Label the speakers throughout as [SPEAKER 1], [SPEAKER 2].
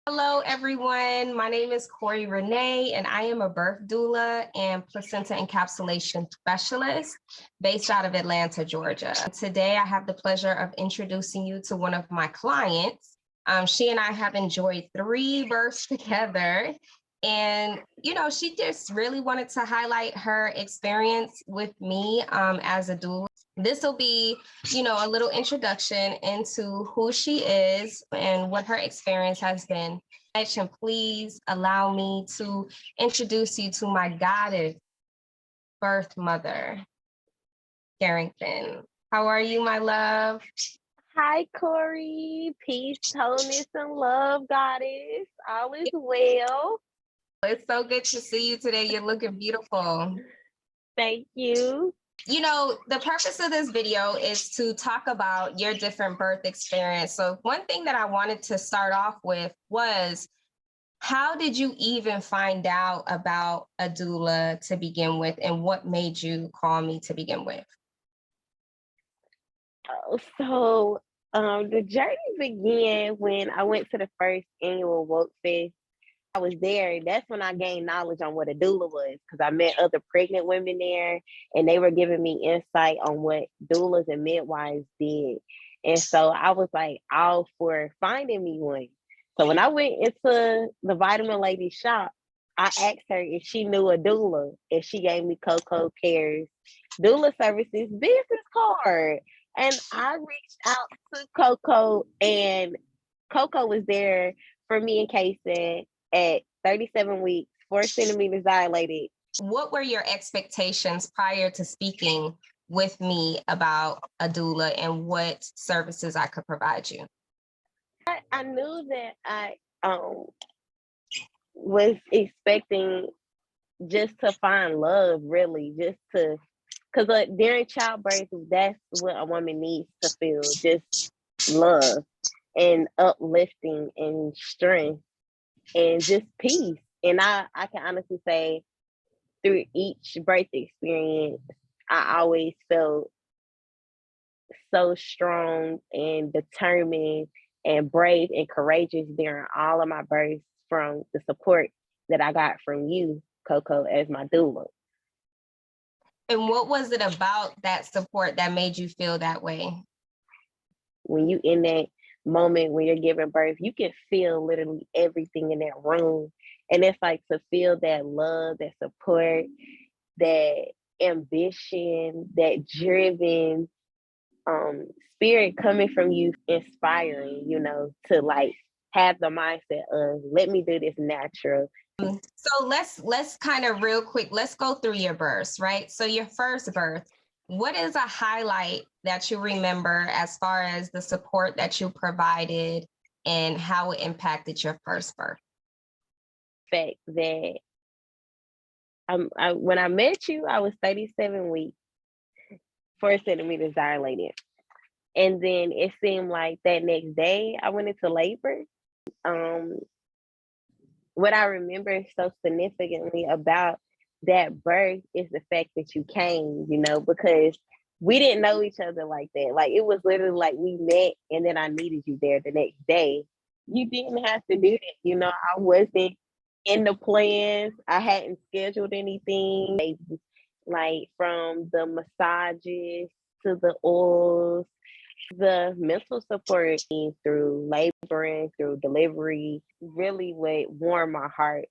[SPEAKER 1] Hello, everyone. My name is Corey Renee, and I am a birth doula and placenta encapsulation specialist based out of Atlanta, Georgia. Today, I have the pleasure of introducing you to one of my clients. She and I have enjoyed 3 births together. And, she just really wanted to highlight her experience with me as a doula. This will be, a little introduction into who she is and what her experience has been. And please allow me to introduce you to my guided birth mother, Karrington. How are you, my love?
[SPEAKER 2] Hi, Corey. Peace, wholeness, and love, goddess. All is well.
[SPEAKER 1] It's so good to see you today. You're looking beautiful.
[SPEAKER 2] Thank you.
[SPEAKER 1] The purpose of this video is to talk about your different birth experience. So one thing that I wanted to start off with was, how did you even find out about a doula to begin with, and what made you call me to begin with?
[SPEAKER 2] The journey began when I went to the first annual Woke Fest. I was there. That's when I gained knowledge on what a doula was, because I met other pregnant women there, and they were giving me insight on what doulas and midwives did. And so I was like all for finding me one. So when I went into the vitamin lady shop, I asked her if she knew a doula, and she gave me Coco Care's doula services business card. And I reached out to Coco, and Coco was there for me and Casey at 37 weeks, 4 centimeters dilated.
[SPEAKER 1] What were your expectations prior to speaking with me about a doula and what services I could provide you?
[SPEAKER 2] I knew that I was expecting just to find love, really, because during childbirth, that's what a woman needs to feel, just love and uplifting and strength and just peace. And I can honestly say, through each birth experience, I always felt so strong and determined and brave and courageous during all of my births, from the support that I got from you, Coco, as my doula.
[SPEAKER 1] And what was it about that support that made you feel that way?
[SPEAKER 2] When you in that moment when you're giving birth, you can feel literally everything in that room. And it's like to feel that love, that support, that ambition, that driven spirit coming from you, inspiring, to like have the mindset of, let me do this natural.
[SPEAKER 1] So let's kind of real quick, let's go through your births, right? So your first birth, what is a highlight that you remember as far as the support that you provided and how it impacted your first birth?
[SPEAKER 2] The fact that when I met you, I was 37 weeks, 4 centimeters dilated. And then it seemed like that next day I went into labor. What I remember so significantly about that birth is the fact that you came, because we didn't know each other like that. Like, it was literally like we met and then I needed you there the next day. You didn't have to do that. I wasn't in the plans. I hadn't scheduled anything. Like, from the massages to the oils, the mental support through laboring, through delivery, really would warm my heart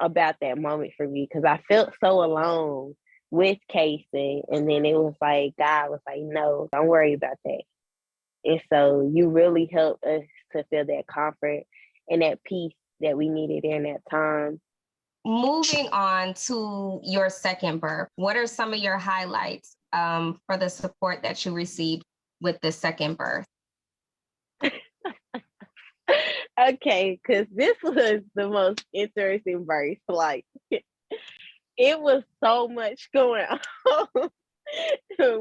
[SPEAKER 2] about that moment for me, because I felt so alone with Casey. And then it was like, God was like, no, don't worry about that. And so you really helped us to feel that comfort and that peace that we needed during that time.
[SPEAKER 1] Moving on to your second birth, what are some of your highlights for the support that you received with the second birth?
[SPEAKER 2] Okay, because this was the most interesting birth. Like, it was so much going on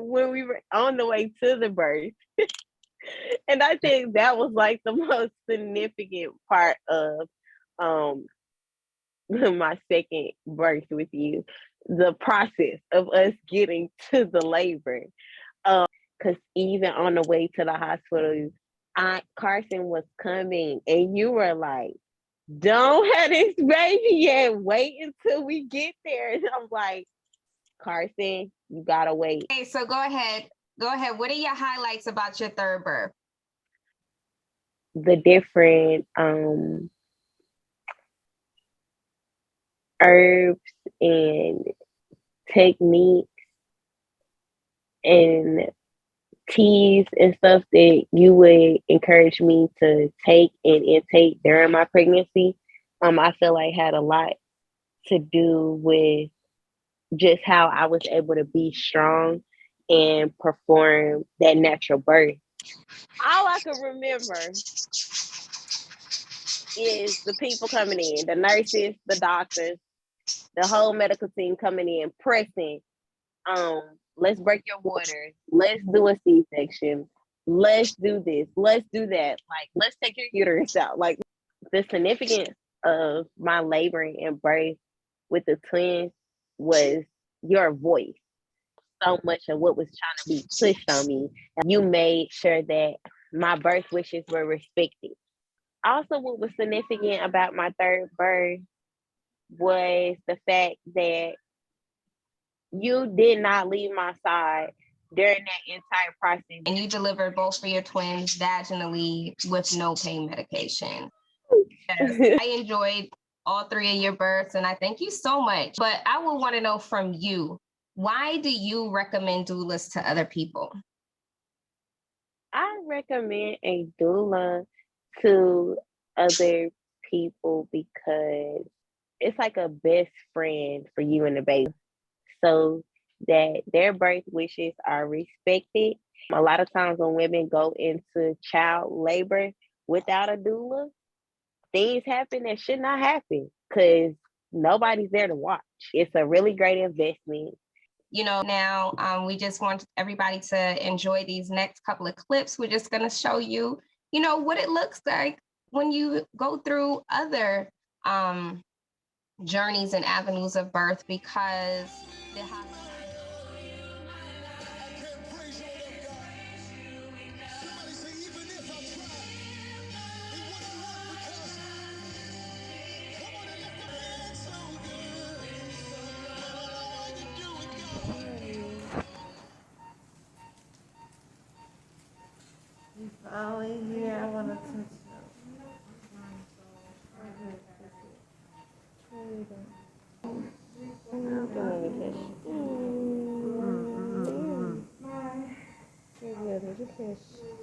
[SPEAKER 2] when we were on the way to the birth. And I think that was like the most significant part of my second birth with you, the process of us getting to the labor. Because even on the way to the hospital, Aunt Carson was coming, and you were like, don't have this baby yet. Wait until we get there. And I'm like, Carson, you gotta wait.
[SPEAKER 1] Okay, so go ahead. Go ahead. What are your highlights about your third birth?
[SPEAKER 2] The different herbs and techniques and teas and stuff that you would encourage me to take and intake during my pregnancy, I feel like had a lot to do with just how I was able to be strong and perform that natural birth. All I can remember is the people coming in, the nurses, the doctors, the whole medical team coming in, pressing, let's break your water, let's do a C-section, let's do this, let's do that, like let's take your uterus out. Like the significance of my laboring and birth with the twins was your voice. So much of what was trying to be pushed on me, you made sure that my birth wishes were respected. Also, what was significant about my third birth was the fact that you did not leave my side during that entire process.
[SPEAKER 1] And you delivered both for your twins vaginally with no pain medication. Yes, I enjoyed all three of your births, and I thank you so much. But I will want to know from you, why do you recommend doulas to other people?
[SPEAKER 2] I recommend a doula to other people because it's like a best friend for you and the baby, so that their birth wishes are respected. A lot of times when women go into child labor without a doula, things happen that should not happen because nobody's there to watch. It's a really great investment.
[SPEAKER 1] You know, now we just want everybody to enjoy these next couple of clips. We're just going to show you, you know, what it looks like when you go through other journeys and avenues of birth, because the
[SPEAKER 3] Finally here, I want to touch you.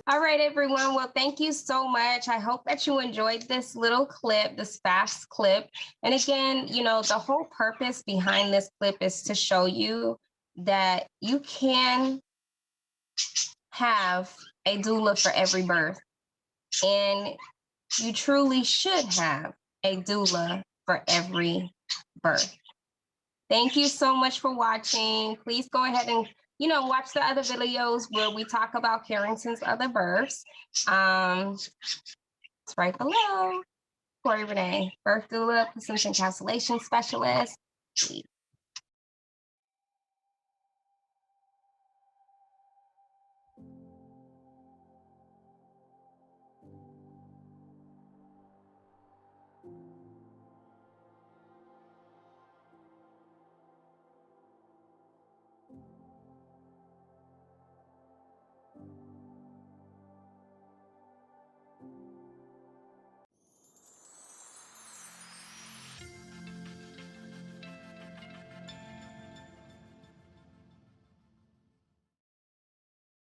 [SPEAKER 1] All right, everyone. Well, thank you so much. I hope that you enjoyed this little clip, this fast clip. And again, you know, the whole purpose behind this clip is to show you that you can have a doula for every birth. And you truly should have a doula for every birth. Thank you so much for watching. Please go ahead and, you know, watch the other videos where we talk about Karrington's other births. It's right below. Corey Renee, birth doula, placenta encapsulation specialist.